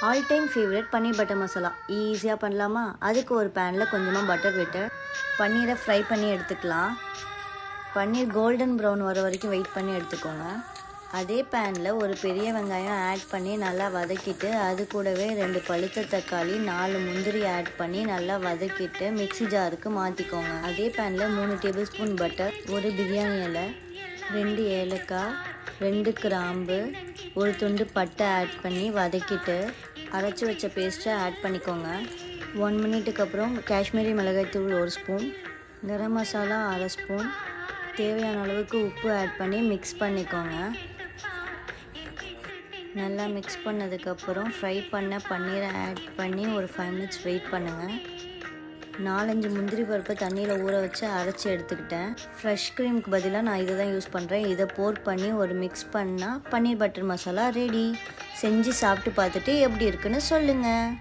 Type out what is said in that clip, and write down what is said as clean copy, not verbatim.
All time favourite பன்னீர் butter masala ஈஸியாக பண்ணலாமா? அதுக்கு ஒரு பேனில் கொஞ்சமாக பட்டர் விட்டு பன்னீரை ஃப்ரை பண்ணி எடுத்துக்கலாம். பன்னீர் கோல்டன் ப்ரௌன் வர வரைக்கும் வெயிட் பண்ணி எடுத்துக்கோங்க. அதே பேனில் ஒரு பெரிய வெங்காயம் ஆட் பண்ணி நல்லா வதக்கிட்டு அது கூடவே 2 பழுத்த தக்காளி 4 முந்திரி ஆட் பண்ணி நல்லா வதக்கிட்டு மிக்ஸி ஜாருக்கு மாற்றிக்கோங்க. அதே பேனில் 3 டேபிள் ஸ்பூன் பட்டர், 1 பிரியாணி இலை, 2 ஏலக்காய், 2 கிராம்பு, ஒரு துண்டு பட்டை ஆட் பண்ணி வதக்கிட்டு அரைச்சி வச்ச பேஸ்ட்டை ஆட் பண்ணிக்கோங்க. 1 மினிட்டுக்கு அப்புறம் காஷ்மீரி மிளகாய்த்தூள் 1 ஸ்பூன், கரம் மசாலா 1/2 ஸ்பூன், தேவையான அளவுக்கு உப்பு ஆட் பண்ணி மிக்ஸ் பண்ணிக்கோங்க. நல்லா மிக்ஸ் பண்ணதுக்கப்புறம் ஃப்ரை பண்ண பன்னீரை ஆட் பண்ணி ஒரு 5 மினிட்ஸ் வெயிட் பண்ணுங்கள். 4-5 முந்திரி பருப்பை தண்ணியில் ஊற வச்சு அரைச்சி எடுத்துக்கிட்டேன். ஃப்ரெஷ் க்ரீமுக்கு பதிலாக நான் இதை தான் யூஸ் பண்ணுறேன். இதை போர் பண்ணி ஒரு மிக்ஸ் பண்ணால் பன்னீர் பட்டர் மசாலா ரெடி. செஞ்சு சாப்பிட்டு பார்த்துட்டு எப்படி இருக்குன்னு சொல்லுங்கள்.